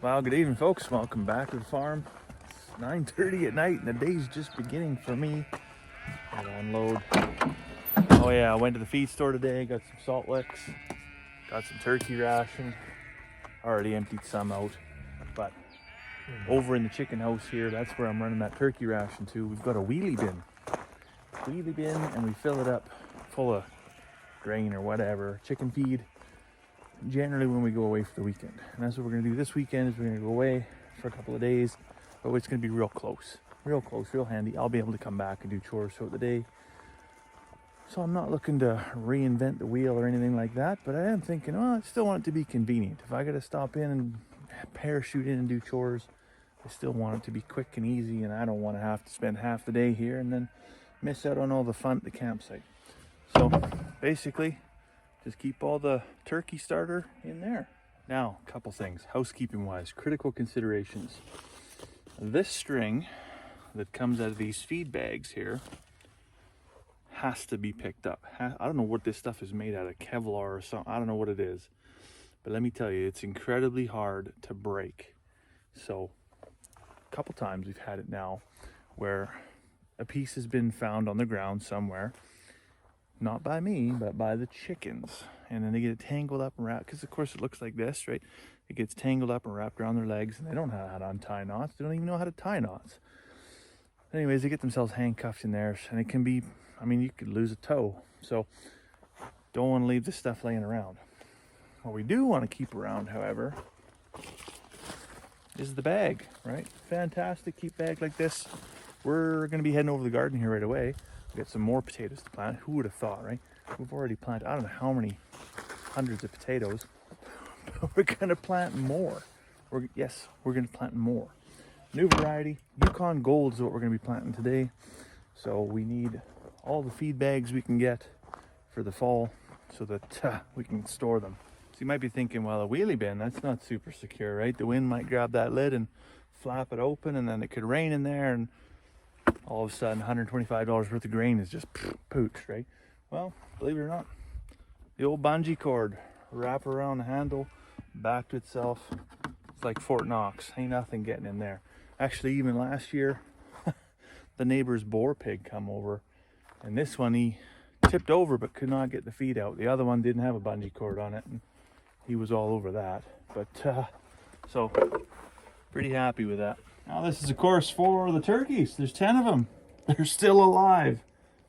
Well, good evening, folks. Welcome back to the farm. It's 9:30 at night, and the day's just beginning for me. Gotta unload. Oh yeah, I went to the feed store today. Got some salt licks. Got some turkey ration. Already emptied some out, but over in the chicken house here, that's where I'm running that turkey ration to. We've got a wheelie bin, and we fill it up full of grain or whatever, chicken feed. Generally when we go away for the weekend, and that's what we're going to do this weekend. Is we're going to go away for a couple of days, but it's going to be real close, real handy. I'll be able to come back and do chores throughout the day, so I'm not looking to reinvent the wheel or anything like that, but I am thinking, oh, I still want it to be convenient. If I got to stop in and parachute in and do chores, I still want it to be quick and easy, and I don't want to have to spend half the day here and then miss out on all the fun at the campsite. So basically, just keep all the turkey starter in there. Now, a couple things, housekeeping wise, critical considerations. This string that comes out of these feed bags here has to be picked up. I don't know what this stuff is made out of, Kevlar or something. I don't know what it is, but let me tell you, it's incredibly hard to break. So a couple times we've had it now where a piece has been found on the ground somewhere, not by me, but by the chickens. And then they get it tangled up and wrapped, because of course it looks like this, right? It gets tangled up and wrapped around their legs, and they don't know how to untie knots. They don't even know how to tie knots. Anyways, they get themselves handcuffed in there, and it can be, I mean, you could lose a toe. So don't want to leave this stuff laying around. What we do want to keep around, however, is the bag, right? Fantastic, keep bag like this. We're going to be heading over to the garden here right away. We got some more potatoes to plant. Who would have thought, right? We've already planted, I don't know how many hundreds of potatoes, but we're going to plant more. We're going to plant more. New variety, Yukon Gold is what we're going to be planting today. So we need all the feed bags we can get for the fall so that we can store them. So you might be thinking, well, a wheelie bin, that's not super secure, right? The wind might grab that lid and flap it open, and then it could rain in there, and all of a sudden $125 worth of grain is just pooched, right? Well, believe it or not, the old bungee cord, wrap around the handle, back to itself. It's like Fort Knox, ain't nothing getting in there. Actually, even last year, the neighbor's boar pig come over, and this one, he tipped over but could not get the feed out. The other one didn't have a bungee cord on it, and he was all over that. But so pretty happy with that. Now this is of course for the turkeys. There's 10 of them. They're still alive.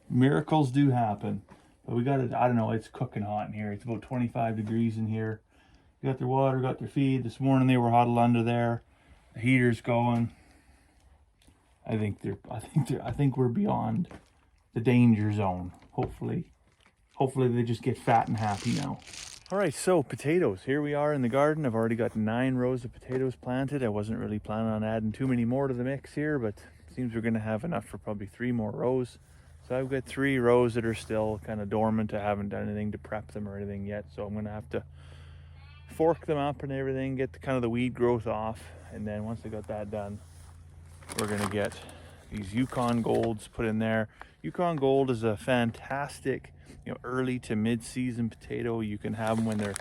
Miracles do happen. But we got it, I don't know, it's cooking hot in here. It's about 25 degrees in here. Got their water, got their feed. This morning they were huddled under there. The heater's going. I think we're beyond the danger zone. Hopefully they just get fat and happy now. All right, so potatoes. Here we are in the garden. I've already got 9 rows of potatoes planted. I wasn't really planning on adding too many more to the mix here, but it seems we're gonna have enough for probably 3 more rows. So I've got 3 rows that are still kind of dormant. I haven't done anything to prep them or anything yet, so I'm gonna have to fork them up and everything, get the kind of the weed growth off, and then once I got that done, we're gonna get these Yukon Golds put in there. Yukon Gold is a fantastic, early to mid-season potato. You can have them when they're,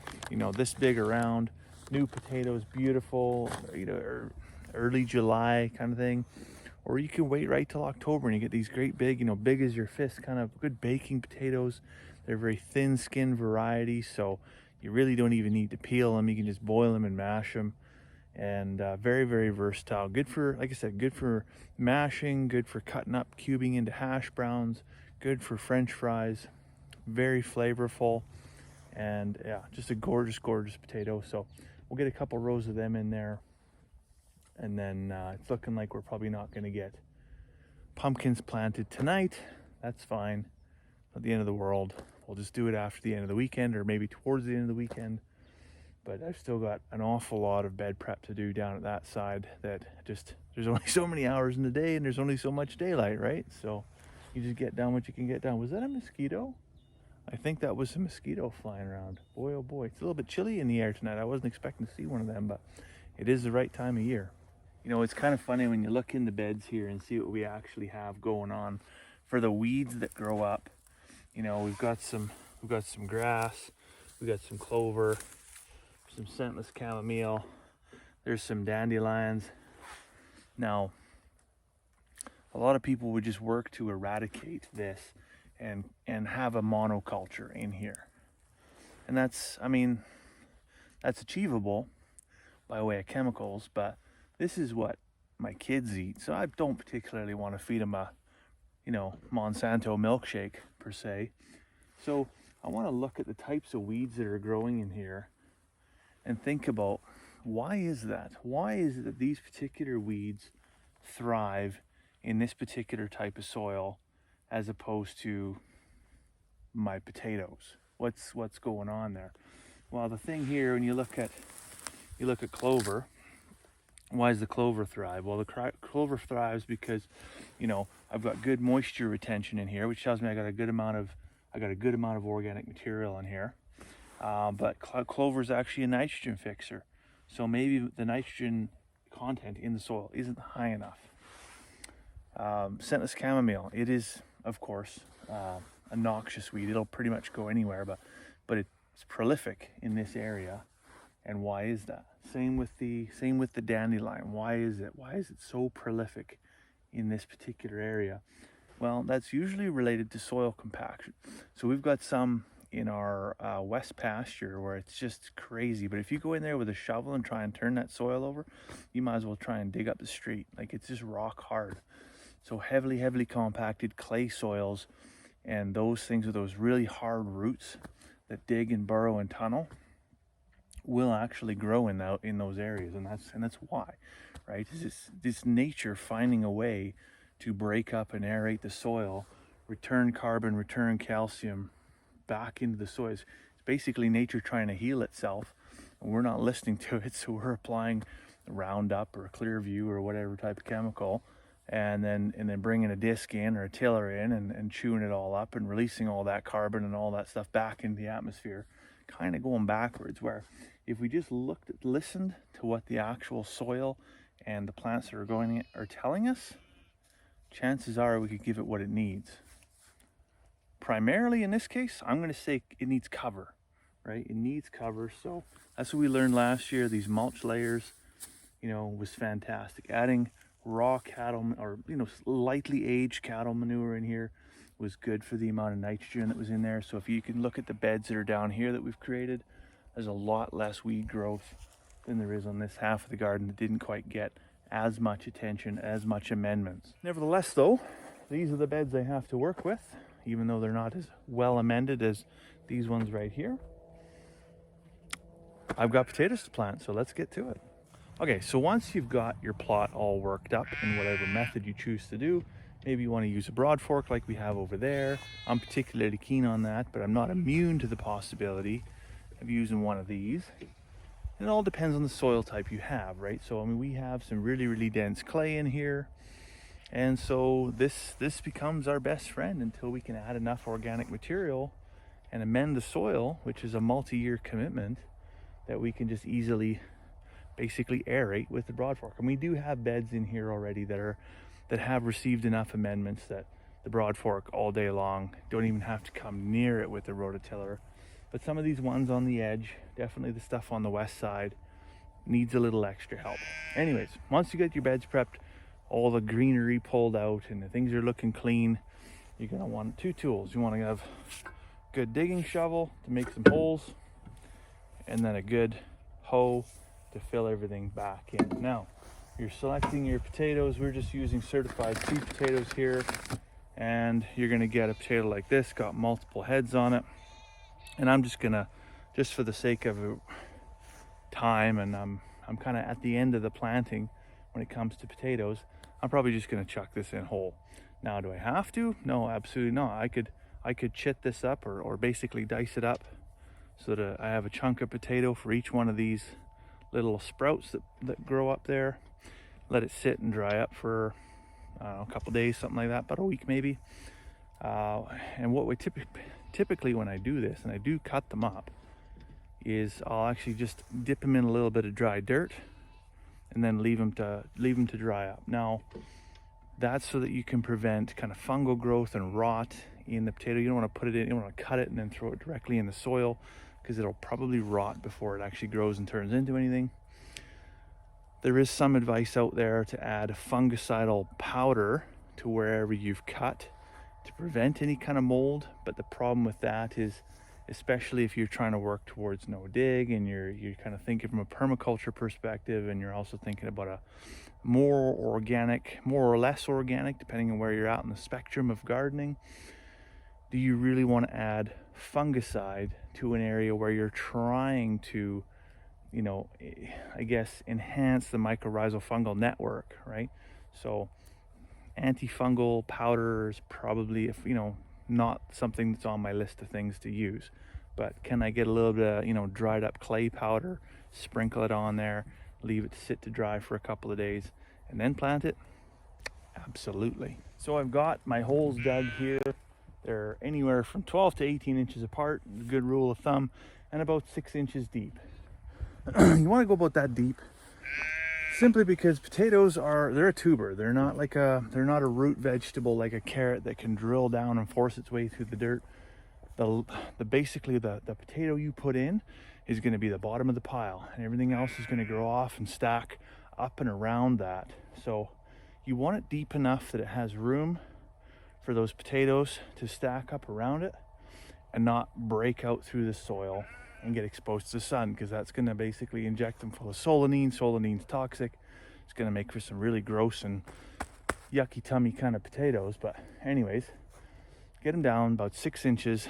this big around. New potatoes, beautiful, early July kind of thing. Or you can wait right till October and you get these great big, big as your fist, kind of good baking potatoes. They're very thin-skinned variety, so you really don't even need to peel them. You can just boil them and mash them. And very, very versatile. Good for, like I said, good for mashing, good for cutting up, cubing into hash browns, good for French fries. Very flavorful, and yeah, just a gorgeous potato. So we'll get a couple rows of them in there, and then it's looking like we're probably not going to get pumpkins planted tonight. That's fine, not the end of the world. We'll just do it after the end of the weekend, or maybe towards the end of the weekend. But I've still got an awful lot of bed prep to do down at that side. That just, there's only so many hours in the day, and there's only so much daylight, right? So you just get done what you can get done. Was that a mosquito? I think that was a mosquito flying around. Boy, oh boy, it's a little bit chilly in the air tonight. I wasn't expecting to see one of them, but it is the right time of year. It's kind of funny when you look in the beds here and see what we actually have going on for the weeds that grow up. We've got some grass, we've got some clover, some scentless chamomile. There's some dandelions. Now, a lot of people would just work to eradicate this and have a monoculture in here. And that's, I mean, that's achievable by way of chemicals, but this is what my kids eat. So I don't particularly want to feed them a, you know, Monsanto milkshake per se. So I want to look at the types of weeds that are growing in here and think about, why is that? Why is it that these particular weeds thrive in this particular type of soil as opposed to my potatoes? What's going on there? Well, the thing here, when you look at clover, why does the clover thrive? Well, the clover thrives because, you know, I've got good moisture retention in here, which tells me I got a good amount of organic material in here. But clover is actually a nitrogen fixer, so maybe the nitrogen content in the soil isn't high enough. Scentless chamomile, it is, of course, a noxious weed. It'll pretty much go anywhere, but it's prolific in this area. And why is that? Same with the dandelion. Why is it so prolific in this particular area? Well, that's usually related to soil compaction. So we've got some in our west pasture where it's just crazy. But if you go in there with a shovel and try and turn that soil over, you might as well try and dig up the street. Like, it's just rock hard. So heavily compacted clay soils and those things with those really hard roots that dig and burrow and tunnel will actually grow in those areas, and that's why, right? Is this nature finding a way to break up and aerate the soil, return carbon, return calcium back into the soil. It's basically nature trying to heal itself, and we're not listening to it, so we're applying Roundup or Clearview or whatever type of chemical, and then bringing a disc in or a tiller in and chewing it all up and releasing all that carbon and all that stuff back into the atmosphere, kind of going backwards. Where if we just listened to what the actual soil and the plants that are growing are telling us, chances are we could give it what it needs. Primarily in this case, I'm going to say it needs cover, right? It needs cover. So that's what we learned last year. These mulch layers, you know, was fantastic. Adding raw cattle or, you know, lightly aged cattle manure in here was good for the amount of nitrogen that was in there. So if you can look at the beds that are down here that we've created, there's a lot less weed growth than there is on this half of the garden that didn't quite get as much attention, as much amendments. Nevertheless though, these are the beds I have to work with, even though they're not as well amended as these ones right here. I've got potatoes to plant, so let's get to it. Okay, so once you've got your plot all worked up in whatever method you choose to do, maybe you want to use a broad fork like we have over there. I'm particularly keen on that, but I'm not immune to the possibility of using one of these. It all depends on the soil type you have, right? So I mean, we have some really dense clay in here, and so this becomes our best friend until we can add enough organic material and amend the soil, which is a multi-year commitment, that we can just easily basically aerate with the broad fork. And we do have beds in here already that have received enough amendments that the broad fork all day long don't even have to come near it with the rototiller. But some of these ones on the edge, definitely the stuff on the west side, needs a little extra help. Anyways, once you get your beds prepped, all the greenery pulled out and the things are looking clean, you're gonna want two tools. You want to have a good digging shovel to make some holes, and then a good hoe to fill everything back in. Now, you're selecting your potatoes. We're just using certified seed potatoes here, and you're gonna get a potato like this, got multiple heads on it. And I'm just gonna, just for the sake of time, and I'm kind of at the end of the planting when it comes to potatoes, I'm probably just gonna chuck this in whole. Now, do I have to? No, absolutely not. I could chit this up or basically dice it up so that I have a chunk of potato for each one of these little sprouts that grow up there. Let it sit and dry up for a couple days, something like that, about a week maybe. And what we typically when I do this, and I do cut them up, is I'll actually just dip them in a little bit of dry dirt and then leave them to dry up. Now, that's so that you can prevent kind of fungal growth and rot in the potato. You don't want to put it in, you don't want to cut it and then throw it directly in the soil, because it'll probably rot before it actually grows and turns into anything. There is some advice out there to add fungicidal powder to wherever you've cut to prevent any kind of mold, but the problem with that is, especially if you're trying to work towards no dig and you're kind of thinking from a permaculture perspective, and you're also thinking about a more organic, more or less organic, depending on where you're at in the spectrum of gardening, do you really want to add fungicide to an area where you're trying to, you know, I guess enhance the mycorrhizal fungal network, right? So antifungal powder is probably, if you know, not something that's on my list of things to use. But can I get a little bit of, you know, dried up clay powder, sprinkle it on there, leave it to sit to dry for a couple of days, and then plant it? Absolutely. So I've got my holes dug here. They're anywhere from 12 to 18 inches apart, a good rule of thumb, and about 6 inches deep. You want to go about that deep simply because potatoes they're a tuber. They're not a root vegetable like a carrot that can drill down and force its way through the dirt. Basically the potato you put in is going to be the bottom of the pile, and everything else is going to grow off and stack up and around that. So you want it deep enough that it has room for those potatoes to stack up around it and not break out through the soil and get exposed to the sun, because that's going to basically inject them full of solanine. Solanine's toxic. It's going to make for some really gross and yucky tummy kind of potatoes. But anyways, get them down about 6 inches.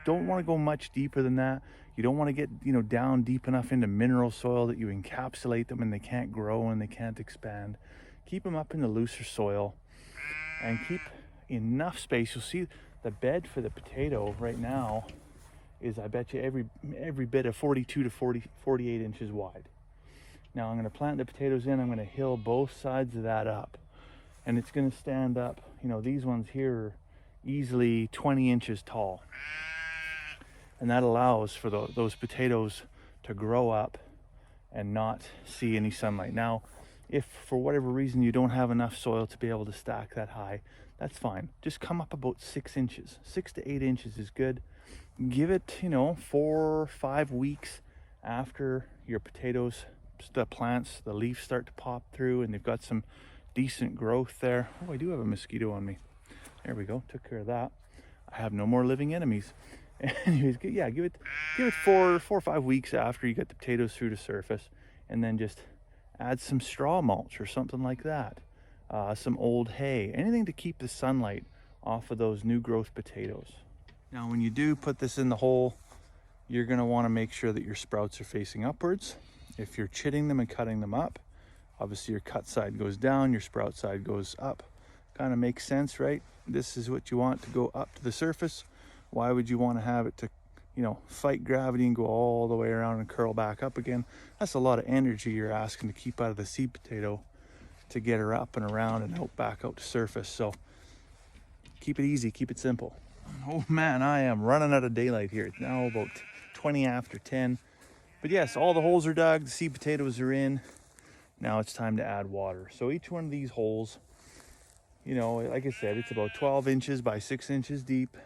Don't want to go much deeper than that. You don't want to get, you know, down deep enough into mineral soil that you encapsulate them and they can't grow and they can't expand. Keep them up in the looser soil and keep enough space. You'll see the bed for the potato right now is, I bet you, every bit of 42 to 48 inches wide. Now I'm going to plant the potatoes in. I'm going to hill both sides of that up, and it's going to stand up. You know, these ones here are easily 20 inches tall, and that allows for those potatoes to grow up and not see any sunlight. Now, if for whatever reason you don't have enough soil to be able to stack that high, that's fine. Just come up about 6 inches. 6 to 8 inches is good. Give it, you know, 4 or 5 weeks after your potatoes, the plants, the leaves start to pop through and they've got some decent growth there. Oh, I do have a mosquito on me. There we go. Took care of that. I have no more living enemies. Anyways, yeah, give it 4 or 5 weeks after you get the potatoes through the surface, and then just add some straw mulch or something like that. Some old hay, anything to keep the sunlight off of those new growth potatoes. Now, when you do put this in the hole, you're going to want to make sure that your sprouts are facing upwards. If you're chitting them and cutting them up, obviously your cut side goes down, your sprout side goes up. Kind of makes sense, right? This is what you want to go up to the surface. Why would you want to have it to, you know, fight gravity and go all the way around and curl back up again? That's a lot of energy you're asking to keep out of the seed potato to get her up and around and out back out to surface. So keep it easy, keep it simple. Oh man, I am running out of daylight here. It's now about 20 after 10. But yes, all the holes are dug, the seed potatoes are in. Now it's time to add water. So each one of these holes, you know, like I said, it's about 12 inches by 6 inches deep.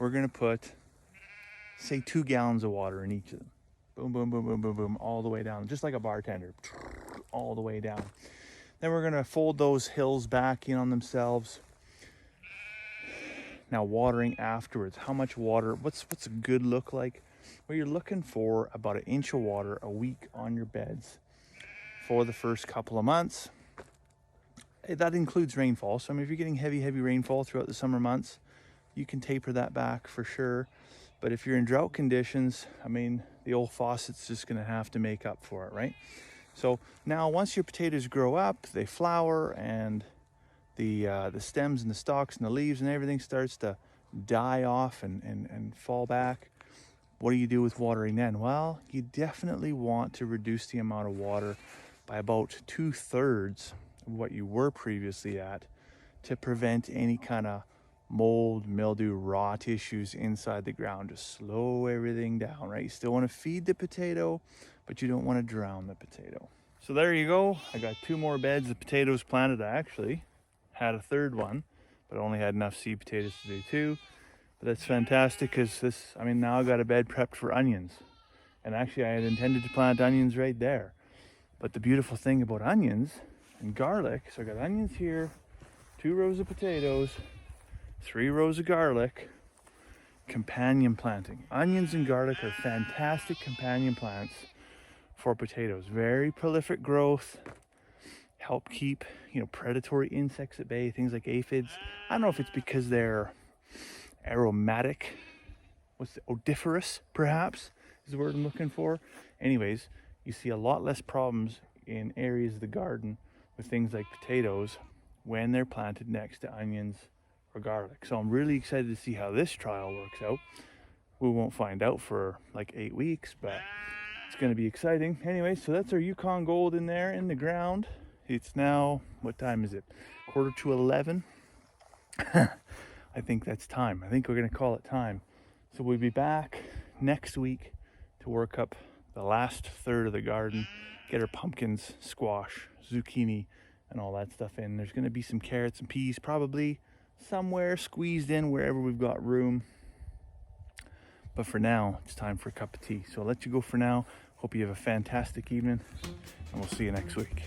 We're gonna put, say, 2 gallons of water in each of them. Boom, boom, boom, boom, boom, boom, all the way down, just like a bartender, all the way down. Then we're gonna fold those hills back in on themselves. Now, watering afterwards, how much water, what's a good look like? Well, you're looking for about 1 inch of water a week on your beds for the first couple of months. That includes rainfall. So I mean, if you're getting heavy rainfall throughout the summer months, you can taper that back for sure. But if you're in drought conditions, I mean, the old faucet's just gonna have to make up for it, right? So now once your potatoes grow up, they flower, and the stems and the stalks and the leaves and everything starts to die off and fall back. What do you do with watering then? Well, you definitely want to reduce the amount of water by about 2/3 of what you were previously at, to prevent any kind of mold, mildew, rot issues inside the ground. Just slow everything down, right? You still want to feed the potato, but you don't want to drown the potato. So there you go. I got 2 more beds of potatoes planted. I actually had a 3rd one, but I only had enough seed potatoes to do 2. But that's fantastic, because now I got a bed prepped for onions. And actually I had intended to plant onions right there. But the beautiful thing about onions and garlic, so I got onions here, 2 rows of potatoes, 3 rows of garlic, companion planting. Onions and garlic are fantastic companion plants for potatoes. Very prolific growth, help keep, predatory insects at bay, things like aphids. I don't know if it's because they're aromatic, odoriferous perhaps is the word I'm looking for. Anyways, you see a lot less problems in areas of the garden with things like potatoes when they're planted next to onions or garlic. So I'm really excited to see how this trial works out. We won't find out for like 8 weeks, but it's going to be exciting. Anyway, so that's our Yukon Gold in there in the ground. It's now, what time is it? 11:45. I think that's time. I think we're going to call it time. So we'll be back next week to work up the last third of the garden, get our pumpkins, squash, zucchini, and all that stuff in. There's going to be some carrots and peas probably somewhere squeezed in wherever we've got room. But for now, it's time for a cup of tea. So I'll let you go for now. Hope you have a fantastic evening, and we'll see you next week.